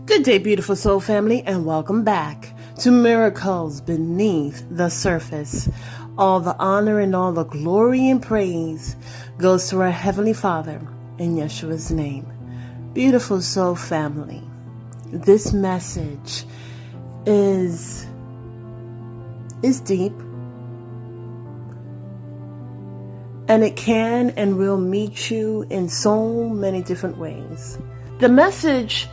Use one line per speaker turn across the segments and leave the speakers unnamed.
Good day, beautiful soul family, and welcome back to Miracles Beneath the Surface. All the honor and all the glory and praise goes to our Heavenly Father in Yeshua's name. Beautiful soul family, this message is deep, and it can and will meet you in so many different ways. The message,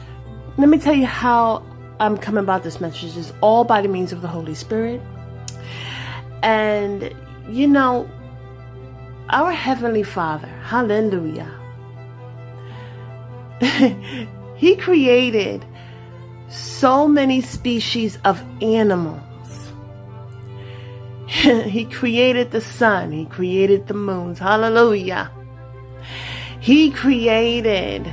let me tell you how I'm coming about this message, is all by the means of the Holy Spirit. And, you know, our Heavenly Father, hallelujah, He created so many species of animals. He created the sun. He created the moons. Hallelujah. He created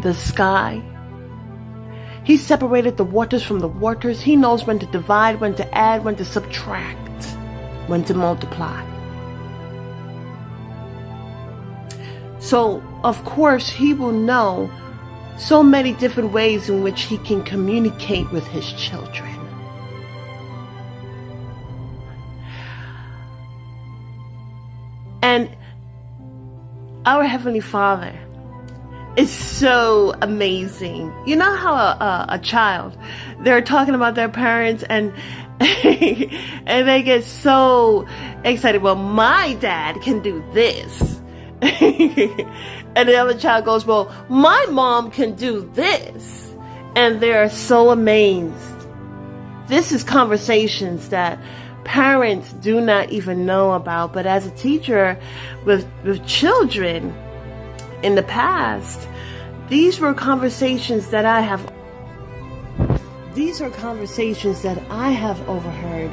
the sky. He separated the waters from the waters. He knows when to divide, when to add, when to subtract, when to multiply. So, of course, He will know so many different ways in which He can communicate with His children. And our Heavenly Father is so amazing. You know how a child, they're talking about their parents and and they get so excited. Well, my dad can do this. And the other child goes, well, my mom can do this. And they're so amazed. This is conversations that parents do not even know about. But as a teacher with children in the past, these are conversations that I have overheard.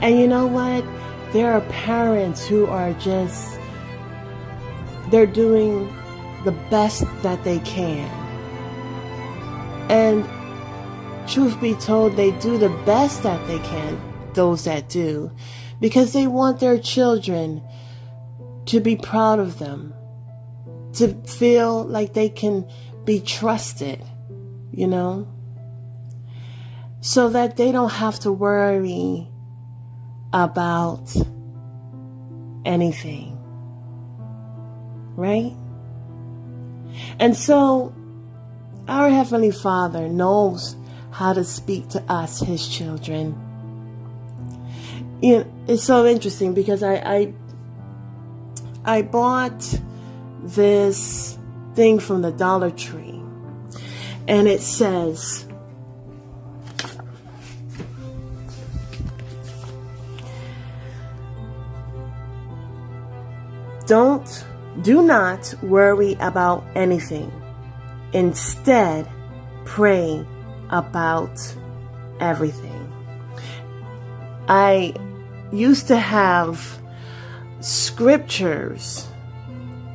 And you know what? There are parents who are just, they're doing the best that they can. And truth be told, they do the best that they can, those that do, because they want their children to be proud of them, to feel like they can be trusted, you know, so that they don't have to worry about anything, right? And so our Heavenly Father knows how to speak to us, His children. You know, it's so interesting because I bought this thing from the Dollar Tree, and it says, do not worry about anything. Instead, pray about everything. I used to have scriptures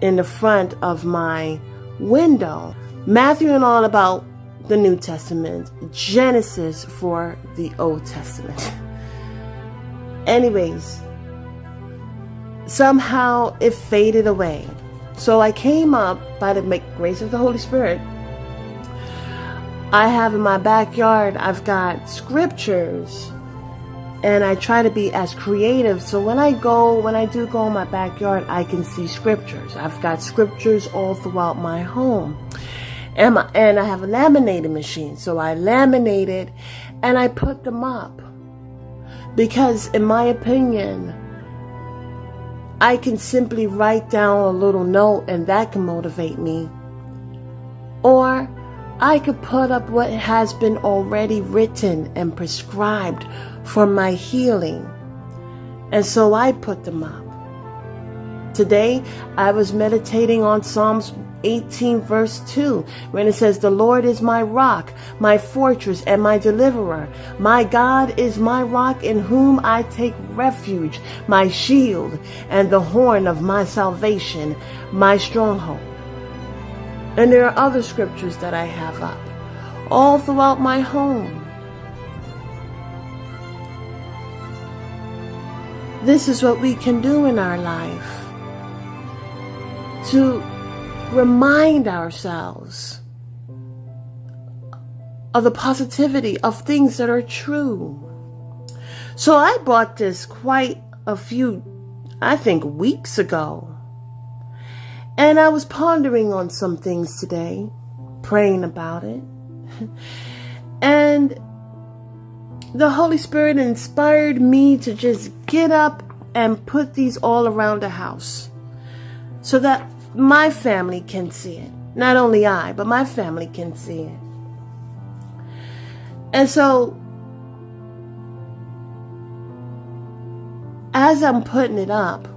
in the front of my window. Matthew and all about the New Testament. Genesis for the Old Testament. Anyways, somehow it faded away. So I came up, by the grace of the Holy Spirit, I have in my backyard, I've got scriptures, and I try to be as creative. So when I do go in my backyard, I can see scriptures. I've got scriptures all throughout my home. And I have a laminating machine. So I laminated and I put them up. Because in my opinion, I can simply write down a little note and that can motivate me. Or I could put up what has been already written and prescribed for my healing. And so I put them up. Today, I was meditating on Psalms 18 verse 2, when it says, the Lord is my rock, my fortress, and my deliverer. My God is my rock in whom I take refuge, my shield, and the horn of my salvation, my stronghold. And there are other scriptures that I have up all throughout my home. This is what we can do in our life to remind ourselves of the positivity of things that are true. So I bought this quite a few, I think, weeks ago. And I was pondering on some things today, praying about it. And the Holy Spirit inspired me to just get up and put these all around the house so that my family can see it. Not only I, but my family can see it. And so, as I'm putting it up,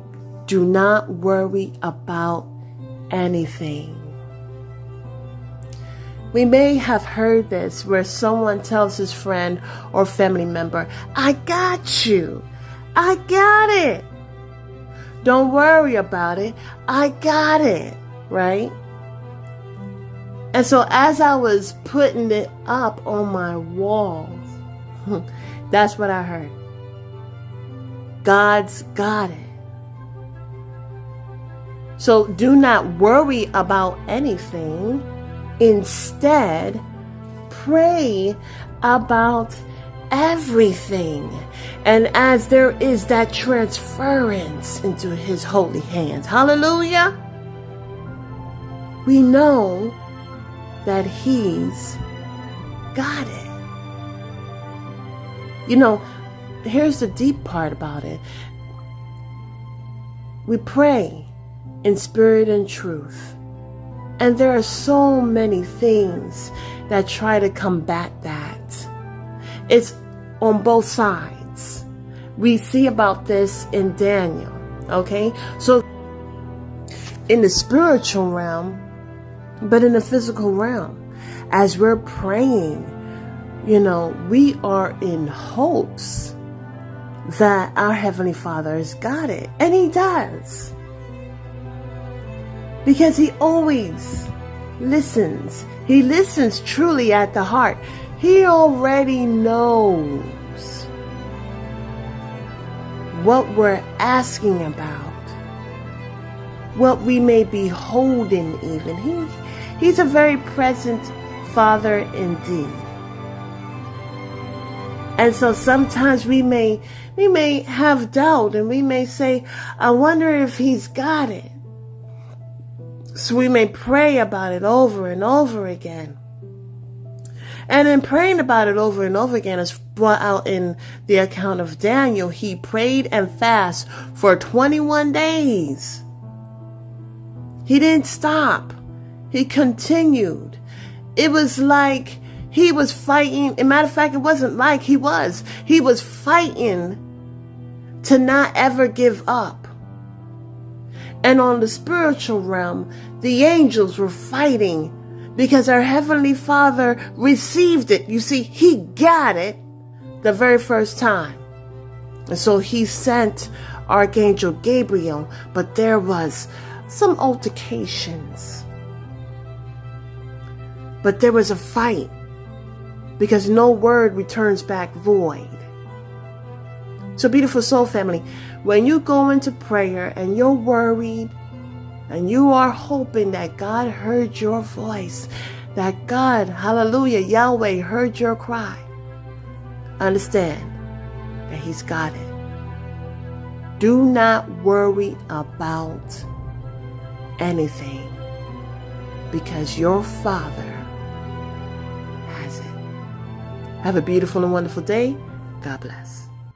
do not worry about anything. We may have heard this where someone tells his friend or family member, I got you. I got it. Don't worry about it. I got it. Right? And so as I was putting it up on my walls, that's what I heard. God's got it. So do not worry about anything. Instead, pray about everything. And as there is that transference into his holy hands, hallelujah, we know that he's got it. You know, here's the deep part about it. We pray in spirit and truth. And there are so many things that try to combat that. It's on both sides. We see about this in Daniel. Okay? So in the spiritual realm, but in the physical realm, as we're praying, you know, we are in hopes that our Heavenly Father has got it. And he does. Because he always listens. He listens truly at the heart. He already knows what we're asking about, what we may be holding even. He's a very present Father indeed. And so sometimes we may have doubt and we may say, I wonder if he's got it. So we may pray about it over and over again. And in praying about it over and over again, as brought out in the account of Daniel, he prayed and fasted for 21 days. He didn't stop. He continued. It was like he was fighting. As a matter of fact, it wasn't like he was. He was fighting to not ever give up. And on the spiritual realm, the angels were fighting because our Heavenly Father received it. You see, he got it the very first time. And so he sent Archangel Gabriel, but there was some altercations. But there was a fight because no word returns back void. So beautiful soul family, when you go into prayer and you're worried and you are hoping that God heard your voice, that God, hallelujah, Yahweh heard your cry, understand that he's got it. Do not worry about anything because your Father has it. Have a beautiful and wonderful day. God bless.